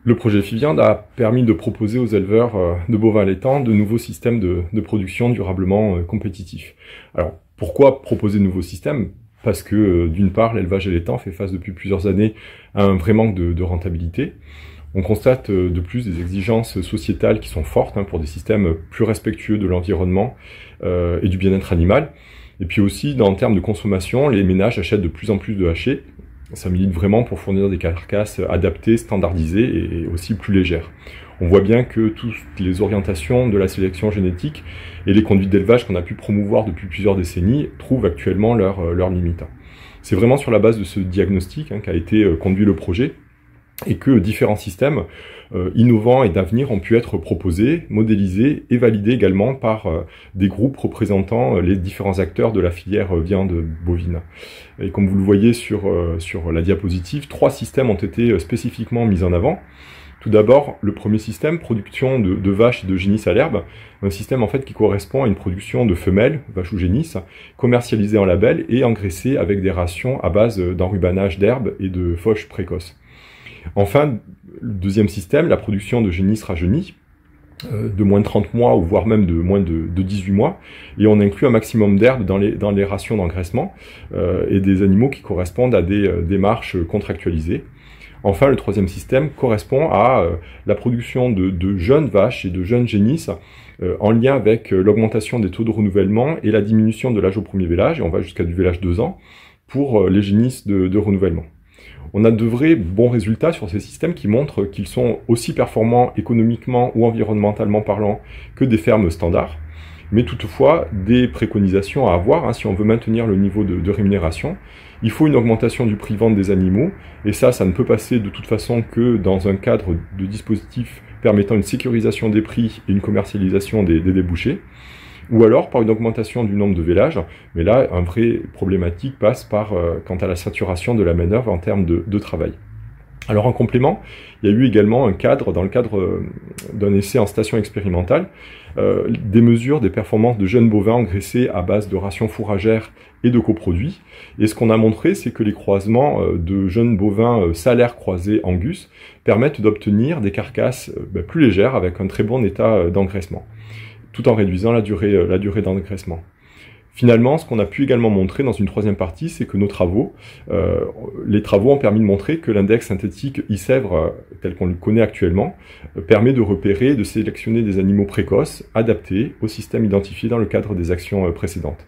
Le projet FIVIAND a permis de proposer aux éleveurs de bovins allaitants de nouveaux systèmes de production durablement compétitifs. Alors, pourquoi proposer de nouveaux systèmes? Parce que, d'une part, l'élevage allaitant fait face depuis plusieurs années à un vrai manque de rentabilité. On constate de plus des exigences sociétales qui sont fortes pour des systèmes plus respectueux de l'environnement et du bien-être animal. Et puis aussi, en termes de consommation, les ménages achètent de plus en plus de hachets. Ça milite vraiment pour fournir des carcasses adaptées, standardisées et aussi plus légères. On voit bien que toutes les orientations de la sélection génétique et les conduites d'élevage qu'on a pu promouvoir depuis plusieurs décennies trouvent actuellement leurs limites. C'est vraiment sur la base de ce diagnostic qu'a été conduit le projet et que différents systèmes innovants et d'avenir ont pu être proposés, modélisés et validés également par des groupes représentant les différents acteurs de la filière viande bovine. Et comme vous le voyez sur la diapositive, 3 systèmes ont été spécifiquement mis en avant. Tout d'abord, le premier système, production de vaches et de génisses à l'herbe, un système en fait qui correspond à une production de femelles, vaches ou génisses, commercialisées en label et engraissées avec des rations à base d'enrubanage d'herbe et de fauches précoces. Enfin, le deuxième système, la production de génisses rajeunies, de moins de 30 mois ou voire même de moins de 18 mois, et on inclut un maximum d'herbe dans les rations d'engraissement et des animaux qui correspondent à des démarches contractualisées. Enfin, le troisième système correspond à la production de jeunes vaches et de jeunes génisses en lien avec l'augmentation des taux de renouvellement et la diminution de l'âge au premier vélage, et on va jusqu'à du vélage 2 ans, pour les génisses de renouvellement. On a de vrais bons résultats sur ces systèmes qui montrent qu'ils sont aussi performants économiquement ou environnementalement parlant que des fermes standards, mais toutefois des préconisations à avoir si on veut maintenir le niveau de rémunération. Il faut une augmentation du prix de vente des animaux, et ça ne peut passer de toute façon que dans un cadre de dispositif permettant une sécurisation des prix et une commercialisation des débouchés, ou alors par une augmentation du nombre de vélages, mais là, un vrai problématique passe par quant à la saturation de la main-d'œuvre en termes de travail. Alors en complément, il y a eu également dans le cadre d'un essai en station expérimentale, des mesures des performances de jeunes bovins engraissés à base de rations fourragères et de coproduits. Et ce qu'on a montré, c'est que les croisements de jeunes bovins salaires croisés Angus permettent d'obtenir des carcasses plus légères avec un très bon état d'engraissement, tout en réduisant la durée d'engraissement. Finalement, ce qu'on a pu également montrer dans une troisième partie, c'est que les travaux ont permis de montrer que l'index synthétique ISEVR, tel qu'on le connaît actuellement, permet de repérer et de sélectionner des animaux précoces, adaptés au système identifié dans le cadre des actions précédentes.